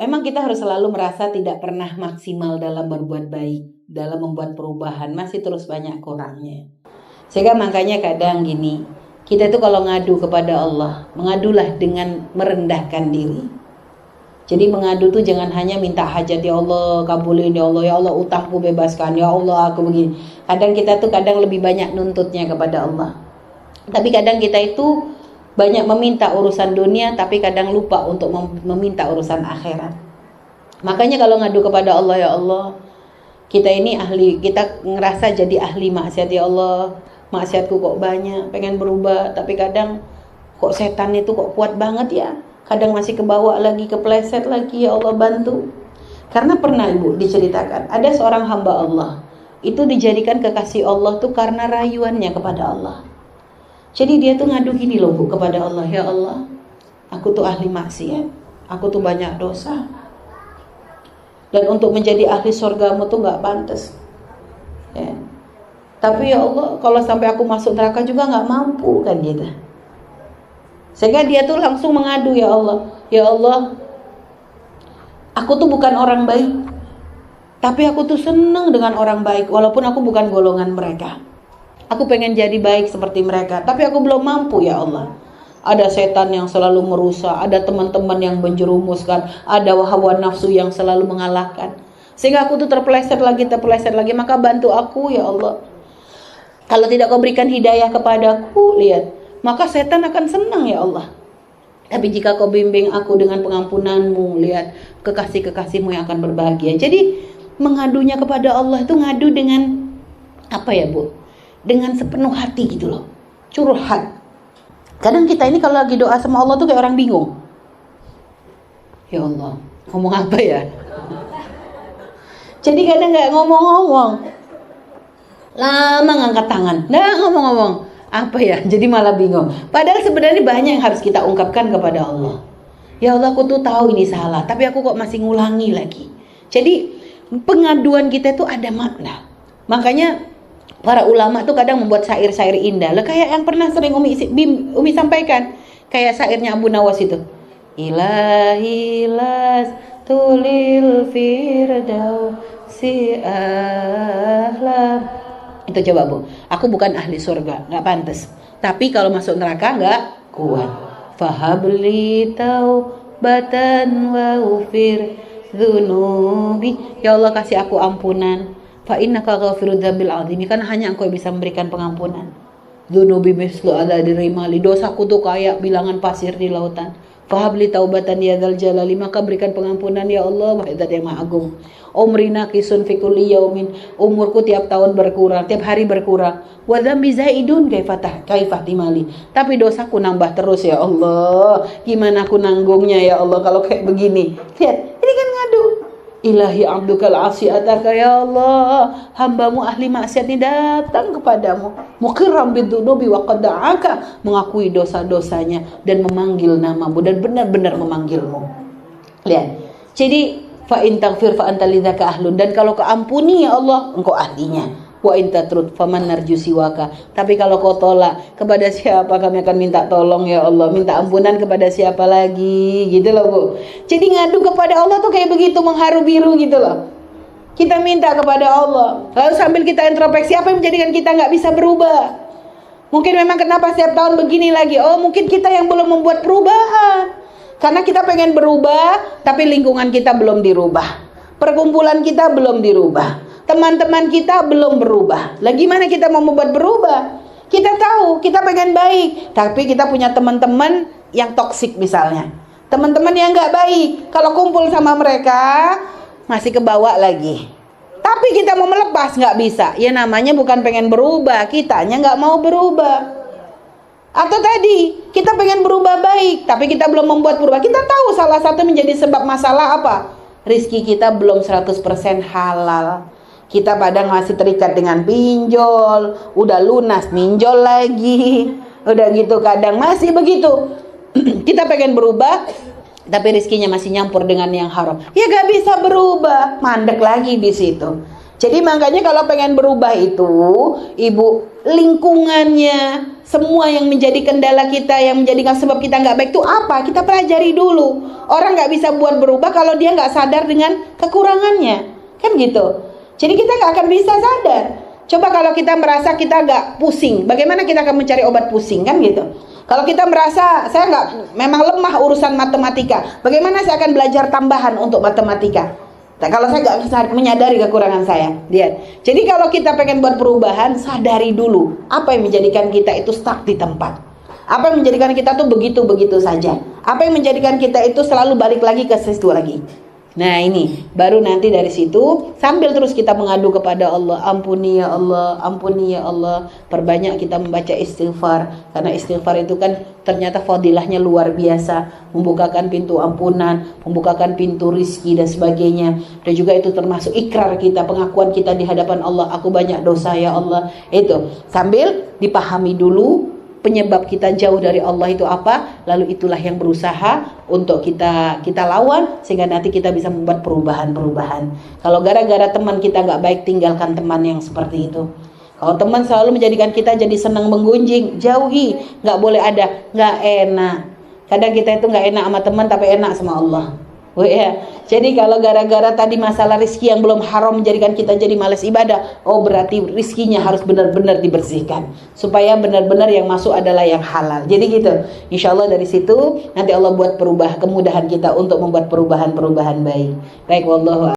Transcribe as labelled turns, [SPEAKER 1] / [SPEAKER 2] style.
[SPEAKER 1] Emang kita harus selalu merasa tidak pernah maksimal dalam berbuat baik, dalam membuat perubahan, masih terus banyak kurangnya. Sehingga makanya kadang gini, kita itu kalau ngadu kepada Allah, mengadulah dengan merendahkan diri. Jadi mengadu tuh jangan hanya minta hajat, ya Allah kabulin, ya Allah utangku bebaskan, ya Allah aku begini. Kadang kita tuh lebih banyak nuntutnya kepada Allah. Tapi kadang kita itu banyak meminta urusan dunia, tapi kadang lupa untuk meminta urusan akhirat. Makanya kalau ngadu kepada Allah, ya Allah, kita ini ahli, kita ngerasa jadi ahli maksiat, ya Allah, maksiatku kok banyak, pengen berubah, tapi kadang kok setan itu kok kuat banget ya. Kadang masih kebawa lagi, kepleset lagi, ya Allah bantu. Karena pernah Ibu diceritakan, ada seorang hamba Allah, itu dijadikan kekasih Allah tuh karena rayuannya kepada Allah. Jadi dia tuh ngadu gini loh Bu kepada Allah, ya Allah, aku tuh ahli maksiat, aku tuh banyak dosa, dan untuk menjadi ahli surgamu tuh gak pantas ya. Tapi ya Allah, kalau sampai aku masuk neraka juga gak mampu kan gitu. Sehingga dia tuh langsung mengadu, ya Allah, aku tuh bukan orang baik, tapi aku tuh seneng dengan orang baik, walaupun aku bukan golongan mereka. Aku pengen jadi baik seperti mereka, tapi aku belum mampu, ya Allah. Ada setan yang selalu merusak, ada teman-teman yang menjerumuskan, ada hawa nafsu yang selalu mengalahkan. Sehingga aku tuh terpeleset lagi, maka bantu aku, ya Allah. Kalau tidak kau berikan hidayah kepadaku, lihat, maka setan akan senang, ya Allah. Tapi jika kau bimbing aku dengan pengampunanmu, lihat, kekasih-kekasihmu yang akan berbahagia. Jadi mengadunya kepada Allah itu ngadu dengan apa ya Bu? Dengan sepenuh hati gitu loh, curhat. Kadang kita ini kalau lagi doa sama Allah tuh kayak orang bingung. Ya Allah, ngomong apa ya? Jadi kadang gak ngomong-ngomong, lama ngangkat tangan, nah ngomong-ngomong apa ya? Jadi malah bingung. Padahal sebenarnya banyak yang harus kita ungkapkan kepada Allah. Ya Allah, aku tuh tahu ini salah, tapi aku kok masih ngulangi lagi. Jadi pengaduan kita itu ada makna. Makanya para ulama tuh kadang membuat syair-syair indah. Lah kayak yang pernah sering Umi sampaikan, kayak syairnya Abu Nawas itu. Ilahilas tulil firdausi ahla. Itu coba Bu. Aku bukan ahli surga, enggak pantas. Tapi kalau masuk neraka enggak kuat. Fahabli taubatan wa ufir dzunubi. Ya Allah, kasih aku ampunan. Fa innaka ghafirudz dzambil azim, karena hanya Engkau yang bisa memberikan pengampunan. Dzunubi mislu ala dirimali, dosaku tuh kayak bilangan pasir di lautan. Fahabli taubatan ya dzal jalali, maka berikan pengampunan ya Allah, wahai Zat yang Maha Agung. Umrina kisun fi kulli yaumin, umurku tiap tahun berkurang, tiap hari berkurang. Wa dzambi zaidun kaifah timali, tapi dosaku nambah terus ya Allah. Gimana aku nanggungnya ya Allah kalau kayak begini? Lihat, ini kan ngadu. Ilahi abdukal asyiataka, ya Allah, hambamu ahli maksiat ini datang kepadamu, muqirram bidzunubi wa qad da'aka, mengakui dosa-dosanya dan memanggil namamu dan benar-benar memanggilmu. Lihat. Jadi fa in taghfir fa anta lidzaka ahlun, dan kalau kau ampuni ya Allah, engkau ahlinya. Wa in tatrud faman narju siwaka, tapi kalau kau tolak, kepada siapa kami akan minta tolong ya Allah, minta ampunan kepada siapa lagi, gitu loh Bu. Jadi ngadu kepada Allah tuh kayak begitu, mengharu biru gitu loh. Kita minta kepada Allah, lalu sambil kita introspeksi, apa yang menjadikan kita nggak bisa berubah? Mungkin memang kenapa setiap tahun begini lagi? Oh, mungkin kita yang belum membuat perubahan, karena kita pengen berubah, tapi lingkungan kita belum dirubah, perkumpulan kita belum dirubah, teman-teman kita belum berubah. Lah gimana kita mau membuat berubah? Kita tahu kita pengen baik, tapi kita punya teman-teman yang toksik misalnya, teman-teman yang nggak baik. Kalau kumpul sama mereka masih kebawa lagi. Tapi kita mau melepas nggak bisa. Ya namanya bukan pengen berubah, kitanya nggak mau berubah. Atau tadi kita pengen berubah baik, tapi kita belum membuat berubah. Kita tahu salah satu menjadi sebab masalah apa? Rizki kita belum 100% halal. Kita kadang masih terikat dengan pinjol, udah lunas minjol lagi, udah gitu kadang masih begitu. Kita pengen berubah, tapi rizkinya masih nyampur dengan yang haram. Ya gak bisa berubah, mandek lagi di situ. Jadi makanya kalau pengen berubah itu, ibu, lingkungannya, semua yang menjadi kendala kita, yang menjadikan sebab kita nggak baik itu apa? Kita pelajari dulu. Orang nggak bisa buat berubah kalau dia nggak sadar dengan kekurangannya, kan gitu. Jadi kita nggak akan bisa sadar. Coba kalau kita merasa kita nggak pusing, bagaimana kita akan mencari obat pusing, kan gitu. Kalau kita merasa saya nggak, memang lemah urusan matematika, bagaimana saya akan belajar tambahan untuk matematika? Nah, kalau saya nggak menyadari kekurangan saya, lihat. Jadi kalau kita pengen buat perubahan, sadari dulu apa yang menjadikan kita itu stuck di tempat. Apa yang menjadikan kita tuh begitu-begitu saja. Apa yang menjadikan kita itu selalu balik lagi ke situ lagi. Nah ini, baru nanti dari situ sambil terus kita mengadu kepada Allah, ampuni ya Allah, ampuni ya Allah. Perbanyak kita membaca istighfar, karena istighfar itu kan ternyata fadilahnya luar biasa, membukakan pintu ampunan, membukakan pintu rizki dan sebagainya. Dan juga itu termasuk ikrar kita, pengakuan kita di hadapan Allah, aku banyak dosa ya Allah. Itu sambil dipahami dulu penyebab kita jauh dari Allah itu apa, lalu itulah yang berusaha untuk kita lawan, sehingga nanti kita bisa membuat perubahan-perubahan. Kalau gara-gara teman kita nggak baik, tinggalkan teman yang seperti itu. Kalau teman selalu menjadikan kita jadi senang menggunjing, jauhi, nggak boleh ada, nggak enak. Kadang kita itu nggak enak sama teman tapi enak sama Allah. Oh ya, jadi kalau gara-gara tadi masalah rizki yang belum haram menjadikan kita jadi malas ibadah, oh berarti rizkinya harus benar-benar dibersihkan supaya benar-benar yang masuk adalah yang halal. Jadi gitu, insya Allah dari situ nanti Allah buat kemudahan kita untuk membuat perubahan-perubahan baik. Baik, wallahu